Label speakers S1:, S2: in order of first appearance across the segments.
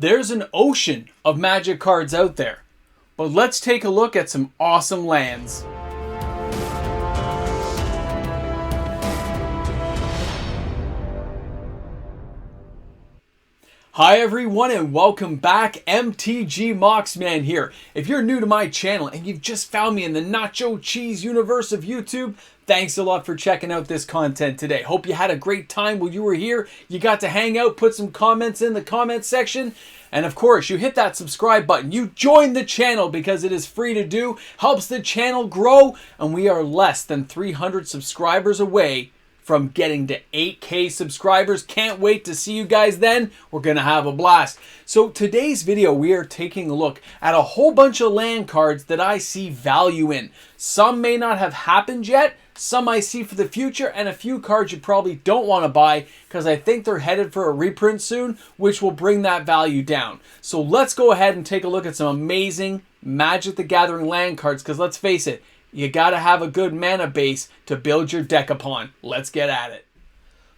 S1: There's an ocean of Magic cards out there, but let's take a look at some awesome lands. Hi everyone and welcome back. MTG Moxman here. If you're new to my channel and you've just found me in the nacho cheese universe of YouTube, thanks a lot for checking out this content today. Hope you had a great time while you were here. You got to hang out, put some comments in the comment section. And of course, you hit that subscribe button. You join the channel because it is free to do, helps the channel grow, and we are less than 300 subscribers away from getting to 8K subscribers. Can't wait to see you guys then. We're gonna have a blast. So today's video, we are taking a look at a whole bunch of land cards that I see value in. Some may not have happened yet, some I see for the future, and a few cards you probably don't want to buy because I think they're headed for a reprint soon, which will bring that value down. So let's go ahead and take a look at some amazing Magic the Gathering land cards, because let's face it, you gotta have a good mana base to build your deck upon. Let's get at it.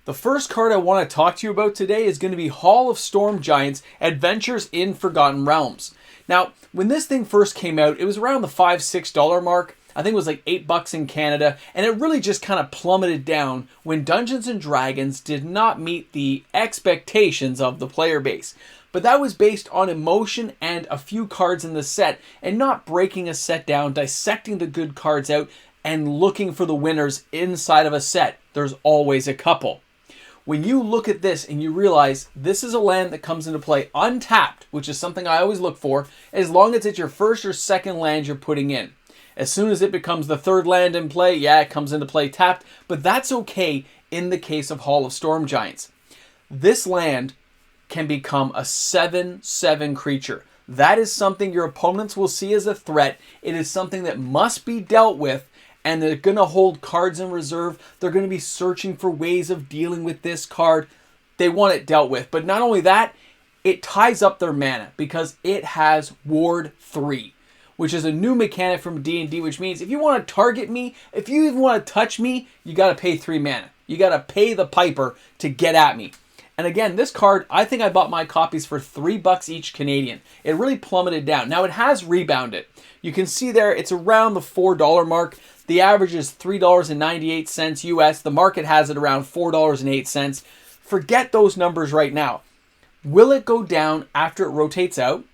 S1: The first card I want to talk to you about today is going to be Hall of Storm Giants Adventures in Forgotten Realms. Now, when this thing first came out, it was around the $5-6 mark. I think it was like $8 in Canada, and it really just kind of plummeted down when Dungeons & Dragons did not meet the expectations of the player base. But that was based on emotion and a few cards in the set, and not breaking a set down, dissecting the good cards out, and looking for the winners inside of a set. There's always a couple. When you look at this and you realize this is a land that comes into play untapped, which is something I always look for, as long as it's your first or second land you're putting in. As soon as it becomes the third land in play, yeah, it comes into play tapped, but that's okay in the case of Hall of Storm Giants. This land can become a 7/7 creature. That is something your opponents will see as a threat. It is something that must be dealt with, and they're going to hold cards in reserve. They're going to be searching for ways of dealing with this card. They want it dealt with. But not only that, it ties up their mana because it has Ward 3, which is a new mechanic from D&D, which means if you want to target me, if you even want to touch me, you got to pay 3 mana. You got to pay the piper to get at me. And again, this card, I think I bought my copies for $3 each Canadian. It really plummeted down. Now it has rebounded. You can see there, it's around the $4 mark. The average is $3.98 US. The market has it around $4.08. Forget those numbers right now. Will it go down after it rotates out?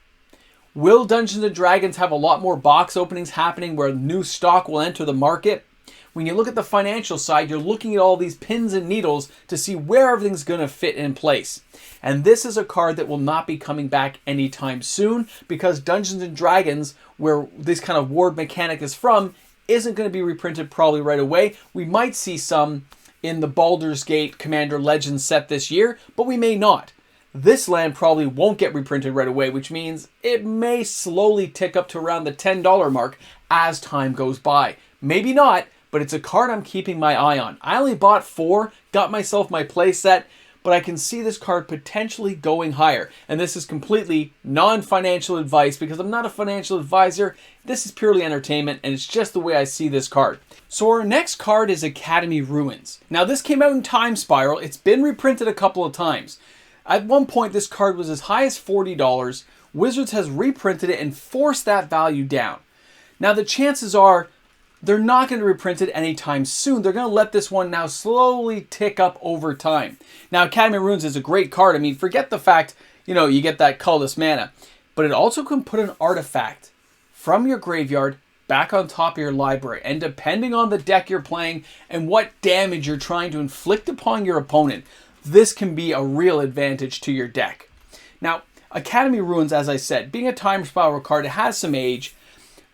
S1: Will Dungeons & Dragons have a lot more box openings happening where new stock will enter the market? When you look at the financial side, you're looking at all these pins and needles to see where everything's going to fit in place. And this is a card that will not be coming back anytime soon because Dungeons & Dragons, where this kind of ward mechanic is from, isn't going to be reprinted probably right away. We might see some in the Baldur's Gate Commander Legends set this year, but we may not. This land probably won't get reprinted right away, which means it may slowly tick up to around the $10 mark as time goes by. Maybe not, but it's a card I'm keeping my eye on. I only bought 4, got myself my play set, but I can see this card potentially going higher. And this is completely non-financial advice because I'm not a financial advisor. This is purely entertainment, and it's just the way I see this card. So our next card is Academy Ruins. Now this came out in Time Spiral. It's been reprinted a couple of times. At one point, this card was as high as $40. Wizards has reprinted it and forced that value down. Now the chances are they're not going to reprint it anytime soon. They're going to let this one now slowly tick up over time. Now, Academy Ruins is a great card. I mean, forget the fact, you get that colorless mana. But it also can put an artifact from your graveyard back on top of your library. And depending on the deck you're playing and what damage you're trying to inflict upon your opponent, this can be a real advantage to your deck. Now, Academy Ruins, as I said, being a Time Spiral card, it has some age.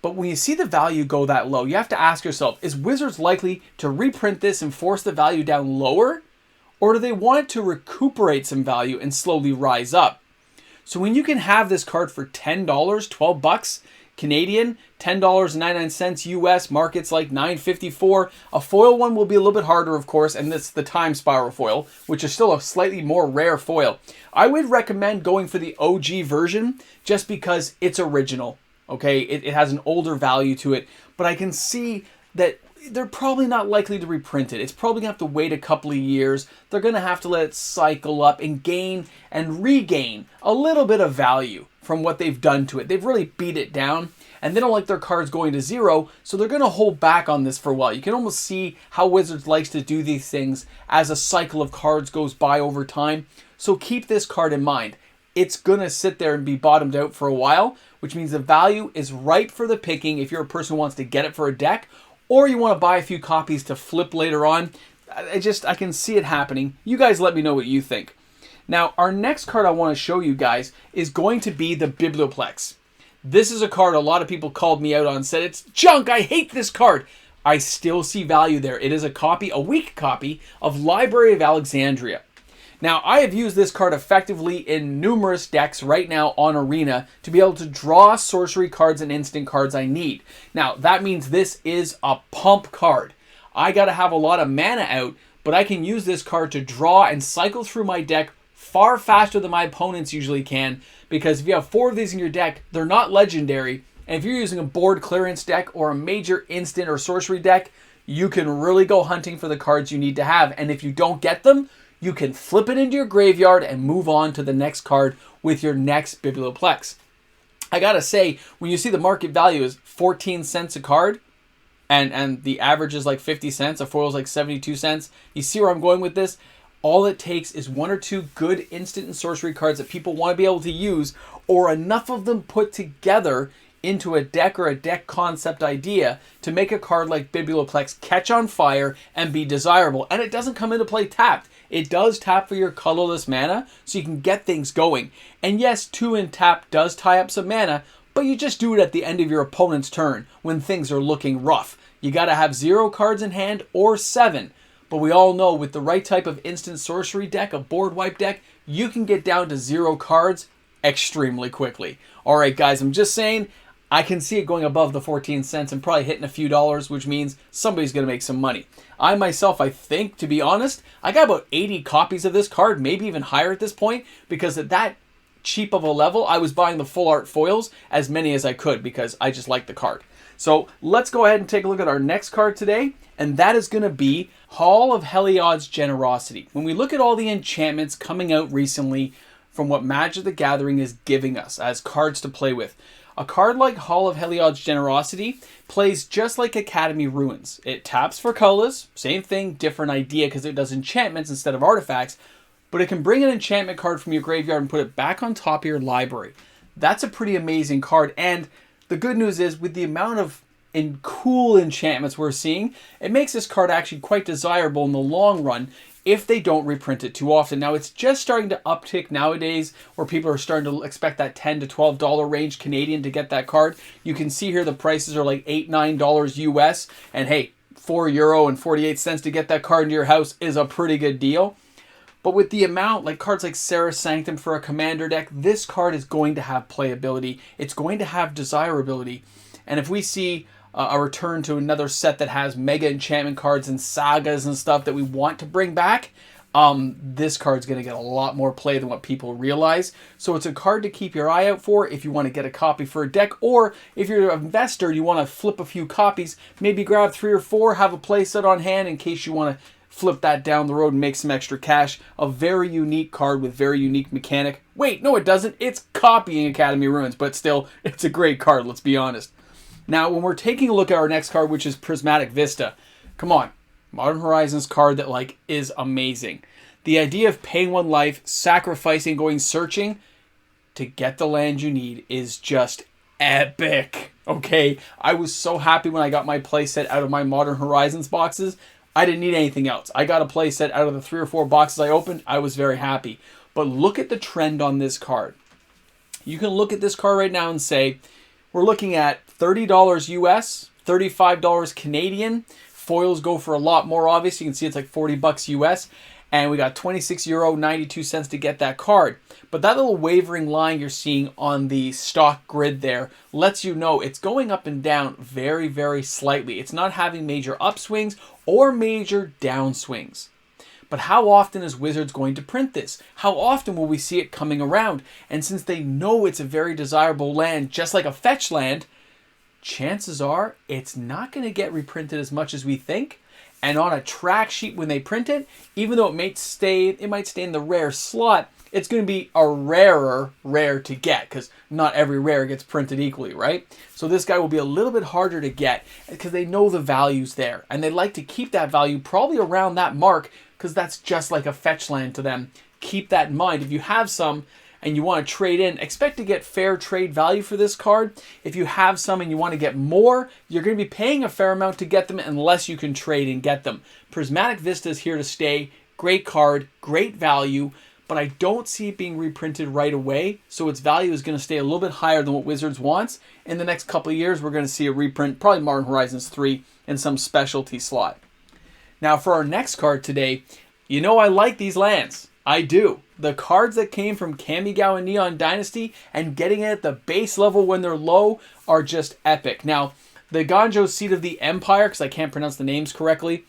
S1: But when you see the value go that low, you have to ask yourself, is Wizards likely to reprint this and force the value down lower? Or do they want it to recuperate some value and slowly rise up? So when you can have this card for $10, $12 Canadian, $10.99 US, markets like $9.54. A foil one will be a little bit harder, of course, and this is the Time Spiral foil, which is still a slightly more rare foil. I would recommend going for the OG version just because it's original. Okay, it has an older value to it, but I can see that they're probably not likely to reprint it. It's probably going to have to wait a couple of years. They're going to have to let it cycle up and gain and regain a little bit of value from what they've done to it. They've really beat it down, and they don't like their cards going to zero, so they're going to hold back on this for a while. You can almost see how Wizards likes to do these things as a cycle of cards goes by over time. So keep this card in mind. It's going to sit there and be bottomed out for a while, which means the value is ripe for the picking if you're a person who wants to get it for a deck, or you want to buy a few copies to flip later on. I can see it happening. You guys let me know what you think. Now, our next card I want to show you guys is going to be the Biblioplex. This is a card a lot of people called me out on, said it's junk, I hate this card. I still see value there. It is a copy, a weak copy, of Library of Alexandria. Now, I have used this card effectively in numerous decks right now on Arena to be able to draw sorcery cards and instant cards I need. Now, that means this is a pump card. I got to have a lot of mana out, but I can use this card to draw and cycle through my deck far faster than my opponents usually can, because if you have 4 of these in your deck, they're not legendary, and if you're using a board clearance deck or a major instant or sorcery deck, you can really go hunting for the cards you need to have, and if you don't get them, you can flip it into your graveyard and move on to the next card with your next Biblioplex. I gotta say, when you see the market value is 14 cents a card, and the average is like 50 cents, a foil is like 72 cents, you see where I'm going with this? All it takes is 1 or 2 good instant and sorcery cards that people want to be able to use, or enough of them put together into a deck or a deck concept idea to make a card like Biblioplex catch on fire and be desirable. And it doesn't come into play tapped. It does tap for your colorless mana, so you can get things going. And yes, 2 in tap does tie up some mana, but you just do it at the end of your opponent's turn when things are looking rough. You gotta have 0 cards in hand or 7. But we all know with the right type of instant sorcery deck, a board wipe deck, you can get down to 0 cards extremely quickly. Alright guys, I'm just saying, I can see it going above the 14 cents and probably hitting a few dollars, which means somebody's going to make some money. I myself, I think, to be honest, I got about 80 copies of this card, maybe even higher at this point, because at that cheap of a level, I was buying the full art foils, as many as I could, because I just like the card. So let's go ahead and take a look at our next card today, and that is going to be Hall of Heliod's Generosity. When we look at all the enchantments coming out recently from what Magic the Gathering is giving us as cards to play with, a card like Hall of Heliod's Generosity plays just like Academy Ruins. It taps for colorless, same thing, different idea because it does enchantments instead of artifacts, but it can bring an enchantment card from your graveyard and put it back on top of your library. That's a pretty amazing card, and the good news is with the amount of cool enchantments we're seeing, it makes this card actually quite desirable in the long run if they don't reprint it too often. Now, it's just starting to uptick nowadays where people are starting to expect that $10 to $12 range Canadian to get that card. You can see here the prices are like $8, $9 US, and hey, €4.48 to get that card into your house is a pretty good deal. But with the amount, like cards like Serra's Sanctum for a commander deck, this card is going to have playability. It's going to have desirability. And if we see a return to another set that has mega enchantment cards and sagas and stuff that we want to bring back, this card's going to get a lot more play than what people realize. So it's a card to keep your eye out for if you want to get a copy for a deck, or if you're an investor, you want to flip a few copies, maybe grab 3 or 4, have a play set on hand in case you want to flip that down the road and make some extra cash. A very unique card with very unique mechanic. Wait, no it doesn't. It's copying Academy Ruins, but still, it's a great card, let's be honest. Now, when we're taking a look at our next card, which is Prismatic Vista, come on, Modern Horizons card that is amazing. The idea of paying 1 life, sacrificing, going searching to get the land you need is just epic. Okay, I was so happy when I got my playset out of my Modern Horizons boxes. I didn't need anything else. I got a playset out of the 3 or 4 boxes I opened. I was very happy. But look at the trend on this card. You can look at this card right now and say, we're looking at $30 US, $35 Canadian. Foils go for a lot more, obviously. You can see it's like 40 bucks US. And we got €26.92 to get that card. But that little wavering line you're seeing on the stock grid there lets you know it's going up and down very, very slightly. It's not having major upswings or major downswings. But how often is Wizards going to print this? How often will we see it coming around? And since they know it's a very desirable land, just like a fetch land, chances are it's not going to get reprinted as much as we think. And on a track sheet when they print it, even though it might stay in the rare slot, it's going to be a rare to get, because not every rare gets printed equally, right? So this guy will be a little bit harder to get because they know the value's there, and they like to keep that value probably around that mark, because that's just like a fetch land to them. Keep that in mind. If you have some and you want to trade in, expect to get fair trade value for this card. If you have some and you want to get more, you're going to be paying a fair amount to get them unless you can trade and get them. Prismatic Vista is here to stay. Great card, great value, but I don't see it being reprinted right away, so its value is going to stay a little bit higher than what Wizards wants. In the next couple of years, we're going to see a reprint, probably Modern Horizons 3 in some specialty slot. Now for our next card today, you know I like these lands. I do. The cards that came from Kamigawa Neon Dynasty and getting it at the base level when they're low are just epic. Now, the Ganjo Seat of the Empire, because I can't pronounce the names correctly,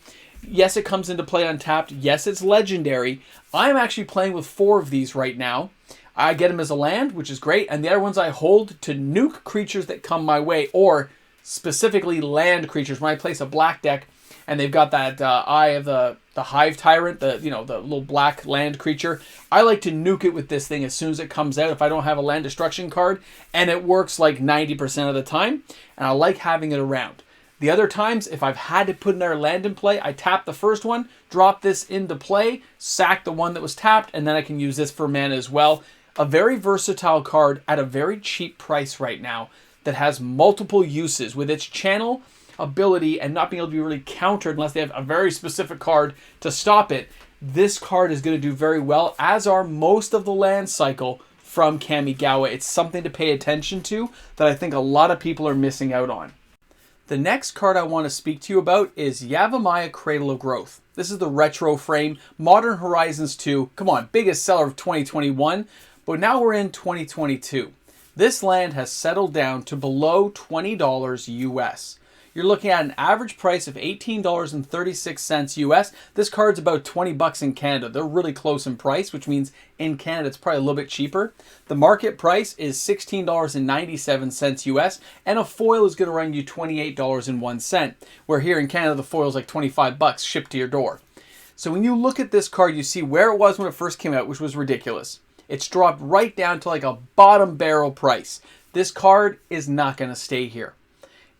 S1: yes, it comes into play untapped. Yes, it's legendary. I'm actually playing with 4 of these right now. I get them as a land, which is great, and the other ones I hold to nuke creatures that come my way, or specifically land creatures. When I place a black deck, and they've got that Eye of the Hive Tyrant, the little black land creature, I like to nuke it with this thing as soon as it comes out if I don't have a land destruction card, and it works like 90% of the time, and I like having it around. The other times, if I've had to put another land in play, I tap the first one, drop this into play, sack the one that was tapped, and then I can use this for mana as well. A very versatile card at a very cheap price right now that has multiple uses with its channel ability and not being able to be really countered unless they have a very specific card to stop it. This card is going to do very well, as are most of the land cycle from Kamigawa. It's something to pay attention to that I think a lot of people are missing out on. The next card I want to speak to you about is Yavimaya, Cradle of Growth. This is the retro frame, Modern Horizons 2. Come on, biggest seller of 2021, but now we're in 2022. This land has settled down to below $20 US. You're looking at an average price of $18.36 US. This card's about 20 bucks in Canada. They're really close in price, which means in Canada it's probably a little bit cheaper. The market price is $16.97 US, and a foil is going to run you $28.01, where here in Canada the foil is like 25 bucks shipped to your door. So when you look at this card, you see where it was when it first came out, which was ridiculous. It's dropped right down to like a bottom barrel price. This card is not going to stay here.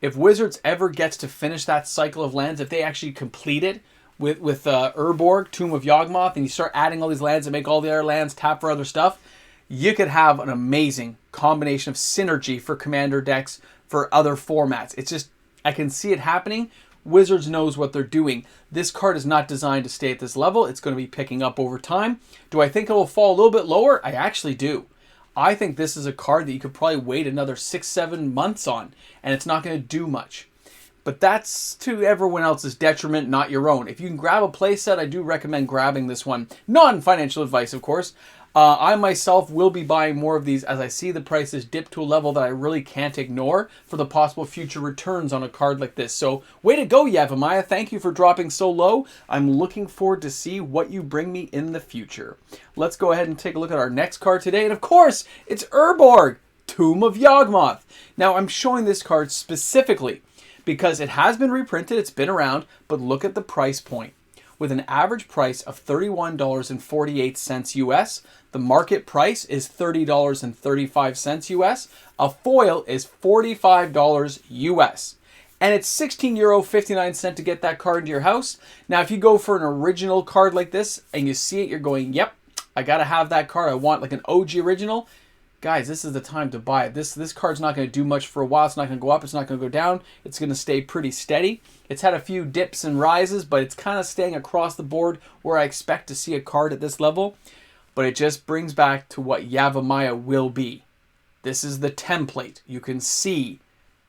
S1: If Wizards ever gets to finish that cycle of lands, if they actually complete it with Urborg, Tomb of Yawgmoth, and you start adding all these lands and make all the other lands tap for other stuff, you could have an amazing combination of synergy for commander decks for other formats. It's just, I can see it happening. Wizards knows what they're doing. This card is not designed to stay at this level. It's going to be picking up over time. Do I think it will fall a little bit lower? I actually do. I think this is a card that you could probably wait another 6-7 months on, and it's not going to do much. But that's to everyone else's detriment, not your own. If you can grab a playset, I do recommend grabbing this one. Non-financial advice, of course. I myself will be buying more of these as I see the prices dip to a level that I really can't ignore for the possible future returns on a card like this. So, way to go, Yavimaya. Thank you for dropping so low. I'm looking forward to see what you bring me in the future. Let's go ahead and take a look at our next card today. And of course, it's Urborg, Tomb of Yawgmoth. Now, I'm showing this card specifically because it has been reprinted, it's been around, but look at the price point. With an average price of $31.48 US, the market price is $30.35 US, a foil is $45 US. And it's €16.59 to get that card into your house. Now, if you go for an original card like this and you see it, you're going, yep, I gotta have that card. I want like an OG original. Guys, this is the time to buy it. This card's not going to do much for a while. It's not going to go up. It's not going to go down. It's going to stay pretty steady. It's had a few dips and rises, but it's kind of staying across the board where I expect to see a card at this level. But it just brings back to what Yavimaya will be. This is the template. You can see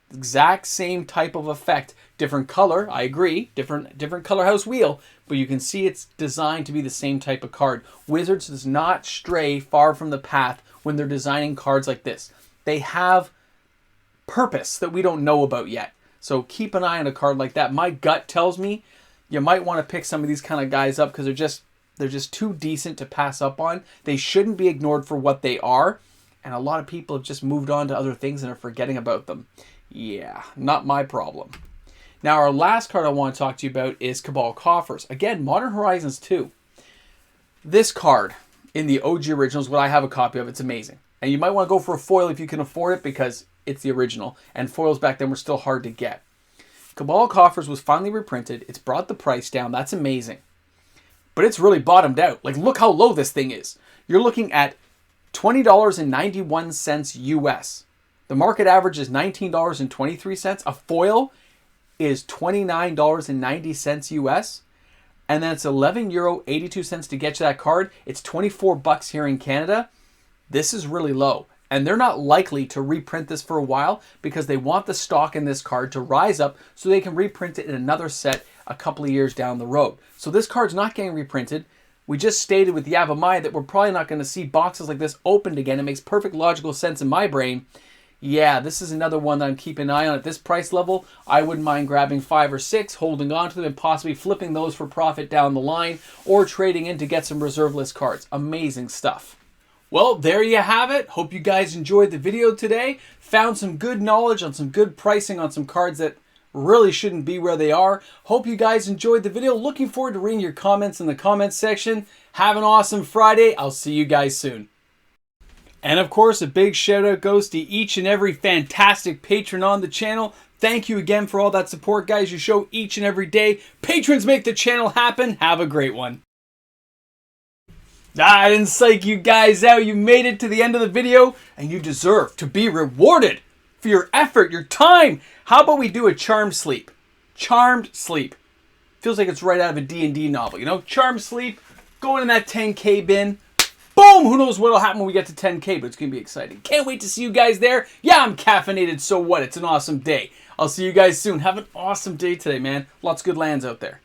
S1: the exact same type of effect. Different color, I agree. Different color house wheel. But you can see it's designed to be the same type of card. Wizards does not stray far from the path when they're designing cards like this. They have purpose that we don't know about yet. So keep an eye on a card like that. My gut tells me you might want to pick some of these kind of guys up because they're just too decent to pass up on. They shouldn't be ignored for what they are. And a lot of people have just moved on to other things and are forgetting about them. Yeah, not my problem. Now, our last card I want to talk to you about is Cabal Coffers. Again, Modern Horizons 2. This card in the OG originals, what I have a copy of, it's amazing. And you might want to go for a foil if you can afford it because it's the original. And foils back then were still hard to get. Cabal Coffers was finally reprinted. It's brought the price down. That's amazing. But it's really bottomed out. Like, look how low this thing is. You're looking at $20.91 US. The market average is $19.23. A foil is $29.90 US. And then it's €11.82 to get you that card. It's $24 here in Canada. This is really low. And they're not likely to reprint this for a while because they want the stock in this card to rise up so they can reprint it in another set a couple of years down the road. So this card's not getting reprinted. We just stated with Yavimaya that we're probably not going to see boxes like this opened again. It makes perfect logical sense in my brain. Yeah, this is another one that I'm keeping an eye on at this price level. I wouldn't mind grabbing 5 or 6, holding on to them, and possibly flipping those for profit down the line, or trading in to get some reserve list cards. Amazing stuff. Well, there you have it. Hope you guys enjoyed the video today. Found some good knowledge on some good pricing on some cards that really shouldn't be where they are. Hope you guys enjoyed the video. Looking forward to reading your comments in the comments section. Have an awesome Friday. I'll see you guys soon. And of course, a big shout out goes to each and every fantastic patron on the channel. Thank you again for all that support, guys. You show each and every day. Patrons make the channel happen. Have a great one. I didn't psych you guys out. You made it to the end of the video, and you deserve to be rewarded for your effort, your time. How about we do a charmed sleep? Charmed sleep. Feels like it's right out of a D&D novel, you know? Charmed sleep, going in that 10K bin. Boom! Who knows what'll happen when we get to 10K, but it's going to be exciting. Can't wait to see you guys there. Yeah, I'm caffeinated, so what? It's an awesome day. I'll see you guys soon. Have an awesome day today, man. Lots of good lands out there.